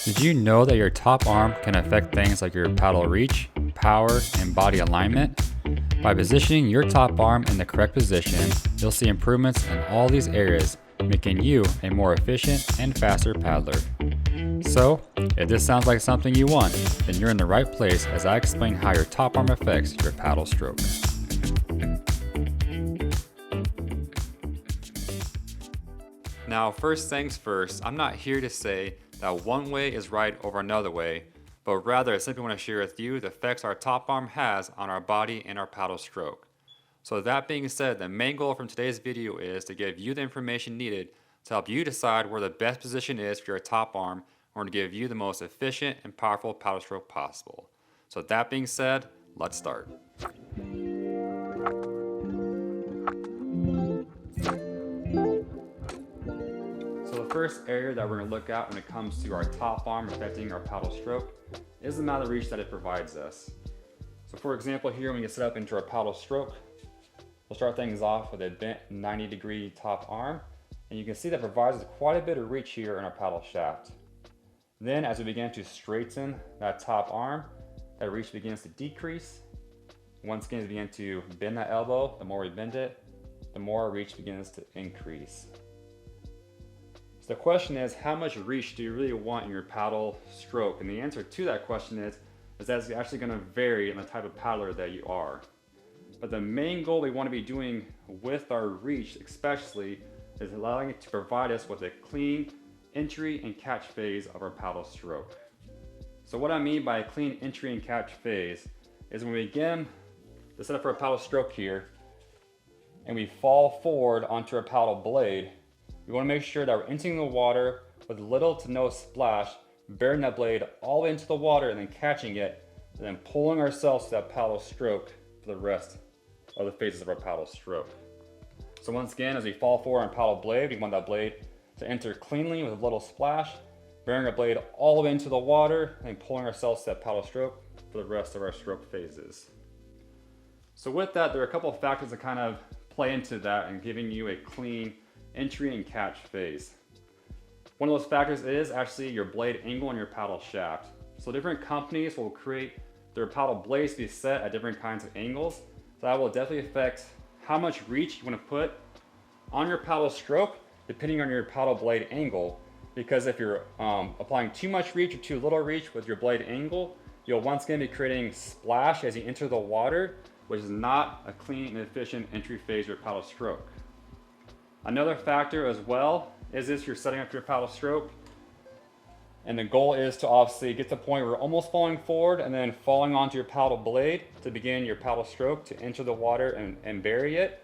Did you know that your top arm can affect things like your paddle reach, power, and body alignment? By positioning your top arm in the correct position, you'll see improvements in all these areas, making you a more efficient and faster paddler. So, if this sounds like something you want, then you're in the right place as I explain how your top arm affects your paddle stroke. Now, first things first, I'm not here to say that one way is right over another way, but rather I simply want to share with you the effects our top arm has on our body and our paddle stroke. So that being said, the main goal from today's video is to give you the information needed to help you decide where the best position is for your top arm in order to give you the most efficient and powerful paddle stroke possible. So that being said, let's start. So the first area that we're going to look at when it comes to our top arm affecting our paddle stroke is the amount of reach that it provides us. So for example, here when we get set up into our paddle stroke, we'll start things off with a bent 90-degree top arm, and you can see that provides us quite a bit of reach here in our paddle shaft. Then as we begin to straighten that top arm, that reach begins to decrease. Once again, as we begin to bend that elbow, the more we bend it, the more our reach begins to increase. So the question is, how much reach do you really want in your paddle stroke? And the answer to that question is that's actually going to vary in the type of paddler that you are. But the main goal we want to be doing with our reach especially is allowing it to provide us with a clean entry and catch phase of our paddle stroke. So what I mean by a clean entry and catch phase is when we begin to set up for a paddle stroke here and we fall forward onto our paddle blade, we want to make sure that we're entering the water with little to no splash, bearing that blade all the way into the water and then catching it, and then pulling ourselves to that paddle stroke for the rest of the phases of our paddle stroke. So once again, as we fall forward on paddle blade, we want that blade to enter cleanly with a little splash, bearing our blade all the way into the water, and then pulling ourselves to that paddle stroke for the rest of our stroke phases. So with that, there are a couple of factors that kind of play into that and giving you a clean entry and catch phase. One of those factors is actually your blade angle and your paddle shaft. So different companies will create their paddle blades to be set at different kinds of angles. So that will definitely affect how much reach you want to put on your paddle stroke depending on your paddle blade angle. Because if you're applying too much reach or too little reach with your blade angle, you'll once again be creating splash as you enter the water, which is not a clean and efficient entry phase of your paddle stroke. Another factor as well is this: you're setting up your paddle stroke and the goal is to obviously get to the point where you're almost falling forward and then falling onto your paddle blade to begin your paddle stroke to enter the water and bury it.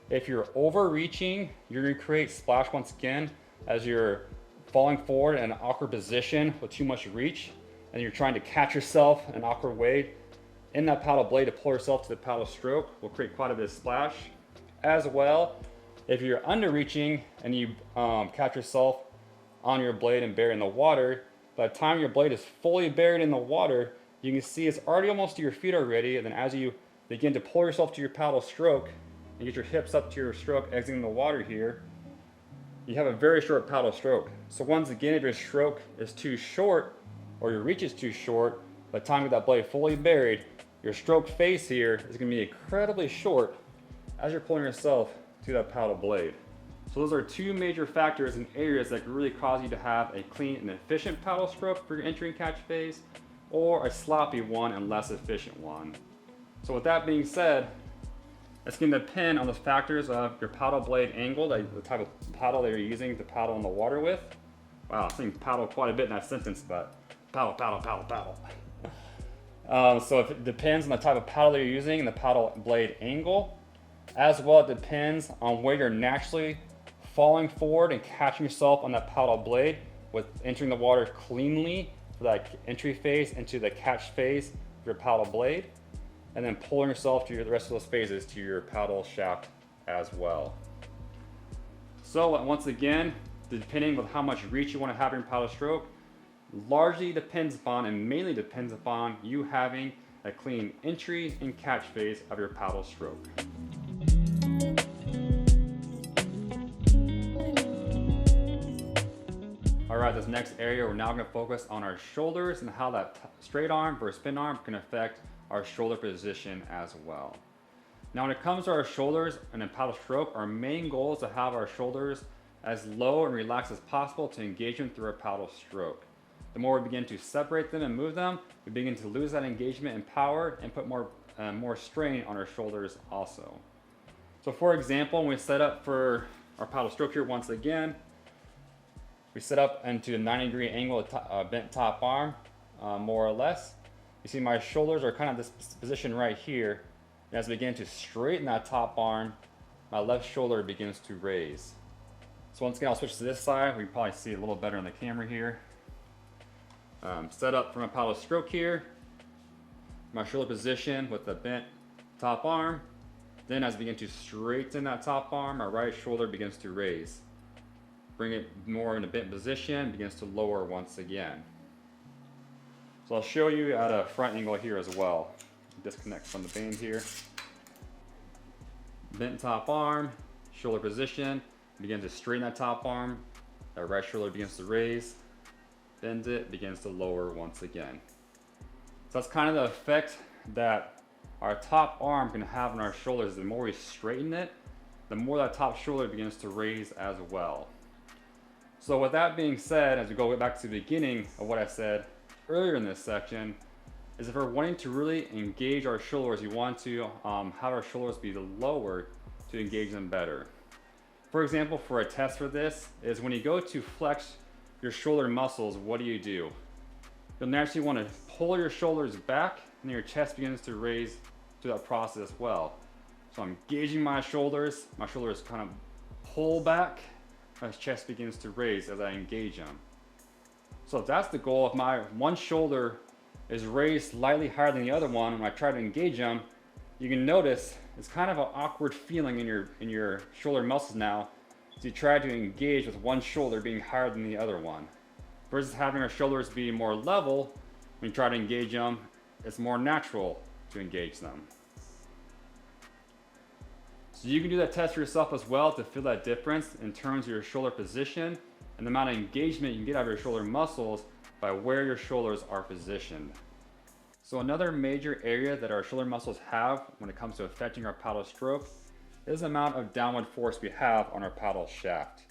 If you're overreaching, you're going to create splash once again as you're falling forward in an awkward position with too much reach, and you're trying to catch yourself in an awkward way in that paddle blade to pull yourself to the paddle stroke will create quite a bit of splash. As well, if you're underreaching and you catch yourself on your blade and bury in the water, by the time your blade is fully buried in the water, you can see it's already almost to your feet already, and then as you begin to pull yourself to your paddle stroke and get your hips up to your stroke exiting the water here, you have a very short paddle stroke. So once again, if your stroke is too short or your reach is too short, by the time you get that blade fully buried, your stroke phase here is going to be incredibly short as you're pulling yourself to that paddle blade. So those are two major factors and areas that can really cause you to have a clean and efficient paddle stroke for your entry and catch phase, or a sloppy one and less efficient one. So with that being said, it's going to depend on the factors of your paddle blade angle, the type of paddle that you're using to paddle in the water with. Wow, I'm saying paddle quite a bit in that sentence, but paddle, paddle, paddle, paddle. So it depends on the type of paddle that you're using and the paddle blade angle. As well, it depends on where you're naturally falling forward and catching yourself on that paddle blade with entering the water cleanly for that entry phase into the catch phase of your paddle blade, and then pulling yourself to the rest of those phases to your paddle shaft as well. So once again, depending on how much reach you want to have in your paddle stroke, largely depends upon and mainly depends upon you having a clean entry and catch phase of your paddle stroke. All right, this next area, we're now gonna focus on our shoulders and how that straight arm versus spin arm can affect our shoulder position as well. Now, when it comes to our shoulders and a paddle stroke, our main goal is to have our shoulders as low and relaxed as possible to engage them through a paddle stroke. The more we begin to separate them and move them, we begin to lose that engagement and power and put more strain on our shoulders also. So for example, when we set up for our paddle stroke here once again, we set up into a 90-degree angle, bent top arm, more or less. You see my shoulders are kind of this position right here. And as I begin to straighten that top arm, my left shoulder begins to raise. So once again, I'll switch to this side. We can probably see a little better in the camera here. Set up from a paddle stroke here. My shoulder position with the bent top arm. Then as I begin to straighten that top arm, my right shoulder begins to raise. Bring it more in a bent position, begins to lower once again. So I'll show you at a front angle here as well. Disconnect from the band here. Bent top arm, shoulder position, begin to straighten that top arm. That right shoulder begins to raise, bend it, begins to lower once again. So that's kind of the effect that our top arm can have on our shoulders. The more we straighten it, the more that top shoulder begins to raise as well. So with that being said, as we go back to the beginning of what I said earlier in this section, is if we're wanting to really engage our shoulders, you want to have our shoulders be lowered to engage them better. For example, for a test for this is when you go to flex your shoulder muscles, what do? You'll naturally want to pull your shoulders back and your chest begins to raise through that process as well. So I'm engaging my shoulders kind of pull back, my chest begins to raise as I engage them. So if that's the goal, if my one shoulder is raised slightly higher than the other one, when I try to engage them, you can notice it's kind of an awkward feeling in your shoulder muscles now as you try to engage with one shoulder being higher than the other one. Versus having our shoulders be more level, when you try to engage them, it's more natural to engage them. So you can do that test for yourself as well to feel that difference in terms of your shoulder position and the amount of engagement you can get out of your shoulder muscles by where your shoulders are positioned. So another major area that our shoulder muscles have when it comes to affecting our paddle stroke is the amount of downward force we have on our paddle shaft.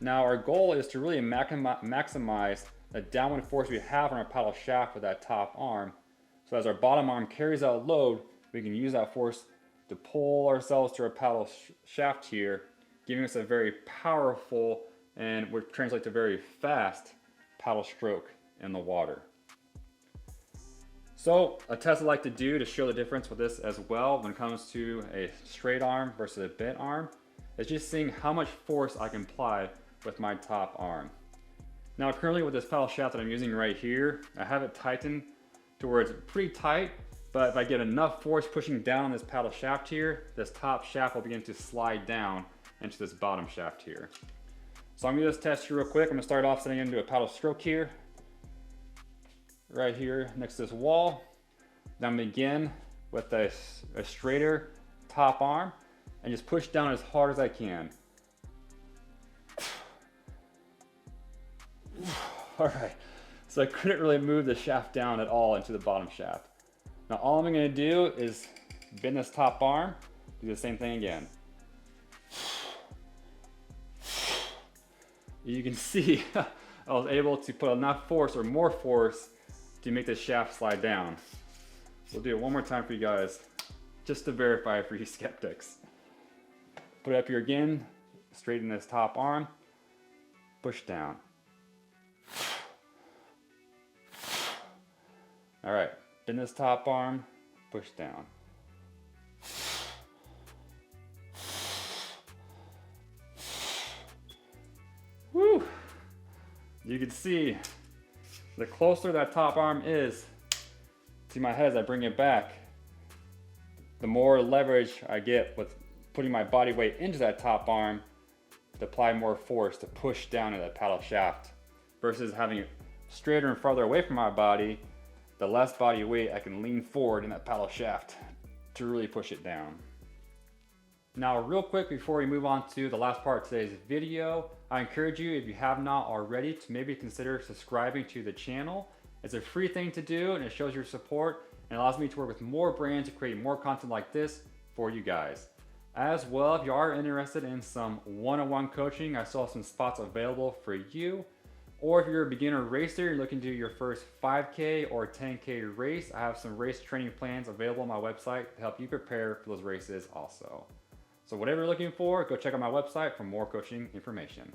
Now our goal is to really maximize the downward force we have on our paddle shaft with that top arm. So as our bottom arm carries out load, we can use that force to pull ourselves to our paddle shaft here, giving us a very powerful and would translate to very fast paddle stroke in the water. So a test I like to do to show the difference with this as well when it comes to a straight arm versus a bent arm is just seeing how much force I can apply with my top arm. Now currently with this paddle shaft that I'm using right here, I have it tightened to where it's pretty tight, but if I get enough force pushing down on this paddle shaft here, this top shaft will begin to slide down into this bottom shaft here. So I'm gonna do this test here real quick. I'm gonna start off setting into a paddle stroke here, right here next to this wall. Then I'm gonna begin with a straighter top arm and just push down as hard as I can. All right, so I couldn't really move the shaft down at all into the bottom shaft. Now all I'm gonna do is bend this top arm, do the same thing again. You can see I was able to put enough force or more force to make the shaft slide down. We'll do it one more time for you guys, just to verify for you skeptics. Put it up here again, straighten this top arm, push down. All right, bend this top arm, push down. Woo! You can see the closer that top arm is to my head as I bring it back, the more leverage I get with putting my body weight into that top arm to apply more force to push down in that paddle shaft versus having it straighter and farther away from my body. The less body weight I can lean forward in that paddle shaft to really push it down. Now, real quick before we move on to the last part of today's video, I encourage you, if you have not already, to maybe consider subscribing to the channel. It's a free thing to do and it shows your support and allows me to work with more brands to create more content like this for you guys. As well, if you are interested in some one-on-one coaching, I still have some spots available for you. Or if you're a beginner racer, you're looking to do your first 5K or 10K race, I have some race training plans available on my website to help you prepare for those races also. So whatever you're looking for, go check out my website for more coaching information.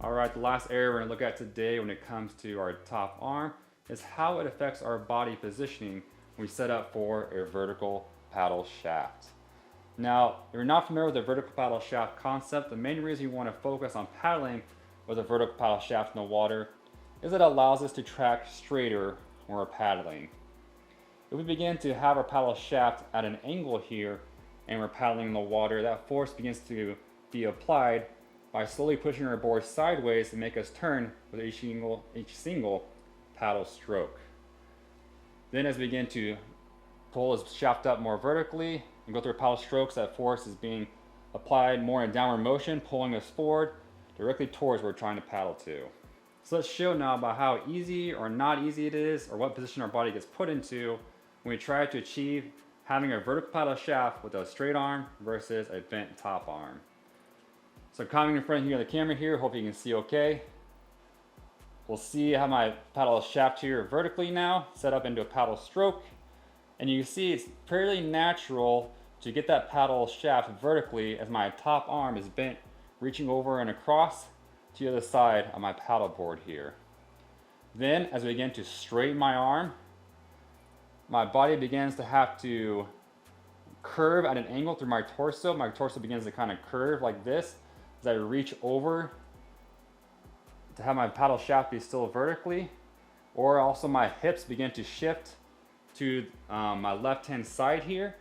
All right, the last area we're gonna look at today when it comes to our top arm is how it affects our body positioning when we set up for a vertical paddle shaft. Now, if you're not familiar with the vertical paddle shaft concept, the main reason you want to focus on paddling with a vertical paddle shaft in the water is that it allows us to track straighter when we're paddling. If we begin to have our paddle shaft at an angle here and we're paddling in the water, that force begins to be applied by slowly pushing our board sideways to make us turn with each single paddle stroke. Then as we begin to pull the shaft up more vertically and go through paddle strokes, that force is being applied more in downward motion, pulling us forward directly towards where we're trying to paddle to. So let's show now about how easy or not easy it is, or what position our body gets put into when we try to achieve having a vertical paddle shaft with a straight arm versus a bent top arm. So coming in front of you on the camera here, hope you can see okay. We'll see how my paddle shaft here vertically now, set up into a paddle stroke. And you can see it's fairly natural to get that paddle shaft vertically as my top arm is bent, reaching over and across to the other side of my paddle board here. Then as we begin to straighten my arm, my body begins to have to curve at an angle through my torso. My torso begins to kind of curve like this as I reach over to have my paddle shaft be still vertically, or also my hips begin to shift to my left-hand side here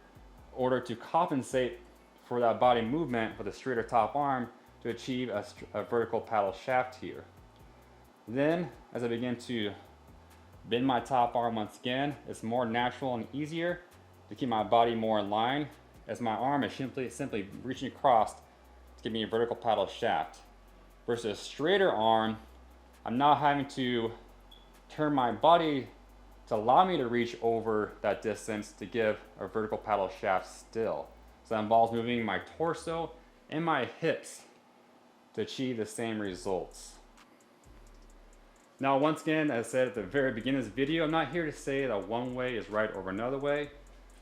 in order to compensate for that body movement with a straighter top arm to achieve a vertical paddle shaft here. Then, as I begin to bend my top arm once again, it's more natural and easier to keep my body more in line as my arm is simply reaching across to give me a vertical paddle shaft. Versus a straighter arm, I'm now having to turn my body to allow me to reach over that distance to give a vertical paddle shaft still. So that involves moving my torso and my hips to achieve the same results. Now, once again, as I said at the very beginning of this video, I'm not here to say that one way is right over another way.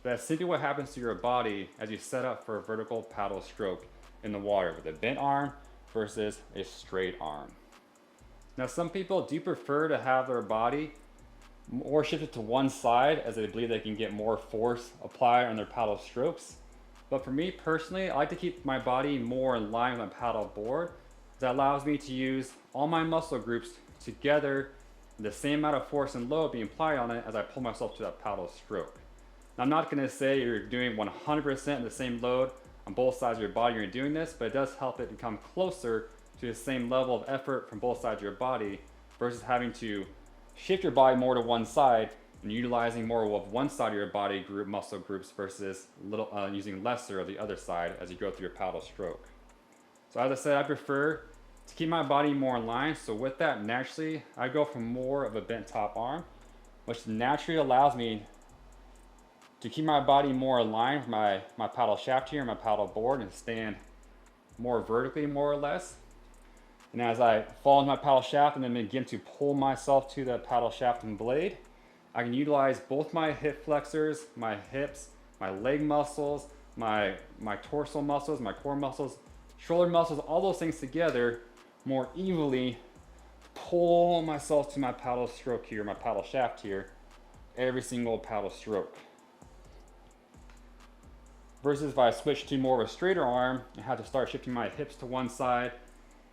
That's simply what happens to your body as you set up for a vertical paddle stroke in the water with a bent arm versus a straight arm. Now, some people do prefer to have their body more shifted to one side as they believe they can get more force applied on their paddle strokes. But for me personally, I like to keep my body more in line with my paddle board. That allows me to use all my muscle groups together, the same amount of force and load being applied on it as I pull myself to that paddle stroke. Now, I'm not going to say you're doing 100% the same load on both sides of your body when you're doing this, but it does help it become closer to the same level of effort from both sides of your body versus having to shift your body more to one side and utilizing more of one side of your body group muscle groups versus using lesser of the other side as you go through your paddle stroke. So as I said, I prefer to keep my body more in line. So with that, naturally, I go for more of a bent top arm, which naturally allows me to keep my body more aligned with my paddle shaft here, my paddle board, and stand more vertically, more or less. And as I fall into my paddle shaft and then begin to pull myself to the paddle shaft and blade, I can utilize both my hip flexors, my hips, my leg muscles, my torso muscles, my core muscles, shoulder muscles, all those things together more evenly, pull myself to my paddle stroke here, my paddle shaft here, every single paddle stroke. Versus if I switch to more of a straighter arm and have to start shifting my hips to one side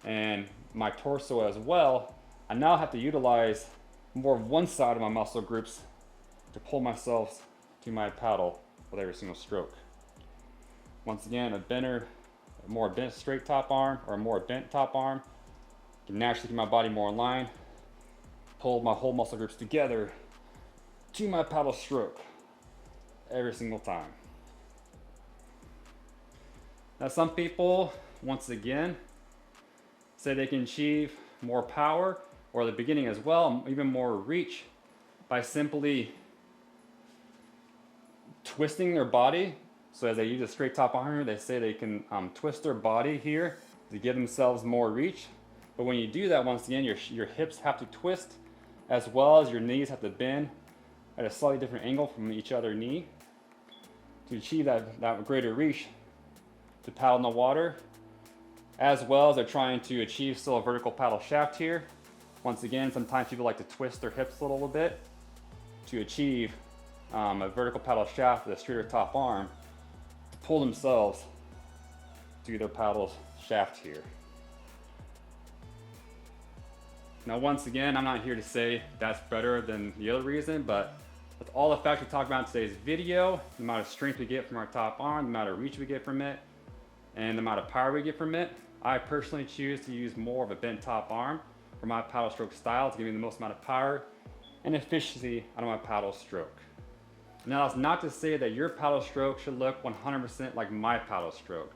and my torso as well, I now have to utilize more of one side of my muscle groups to pull myself to my paddle with every single stroke. Once again, a more bent straight top arm or a more bent top arm can naturally keep my body more in line, pull my whole muscle groups together to my paddle stroke every single time. Now some people, once again, say they can achieve more power, or the beginning as well, even more reach, by simply twisting their body. So as they use a straight top arm, they say they can twist their body here to give themselves more reach. But when you do that, once again, your hips have to twist, as well as your knees have to bend at a slightly different angle from each other knee to achieve that greater reach to paddle in the water, as well as they're trying to achieve still a vertical paddle shaft here. Once again, sometimes people like to twist their hips a little bit to achieve a vertical paddle shaft with a straighter top arm to pull themselves to their paddle shaft here. Now once again, I'm not here to say that's better than the other reason, but with all the facts we talked about in today's video, the amount of strength we get from our top arm, the amount of reach we get from it, and the amount of power we get from it, I personally choose to use more of a bent top arm for my paddle stroke style to give me the most amount of power and efficiency out of my paddle stroke. Now that's not to say that your paddle stroke should look 100% like my paddle stroke,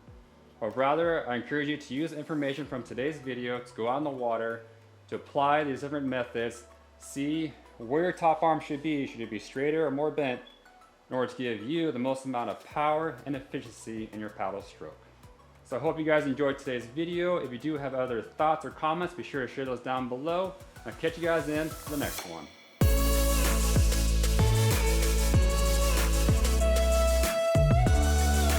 but rather I encourage you to use information from today's video to go out in the water, to apply these different methods, see where your top arm should it be straighter or more bent, in order to give you the most amount of power and efficiency in your paddle stroke. So I hope you guys enjoyed today's video. If you do have other thoughts or comments, be sure to share those down below. I'll catch you guys in the next one.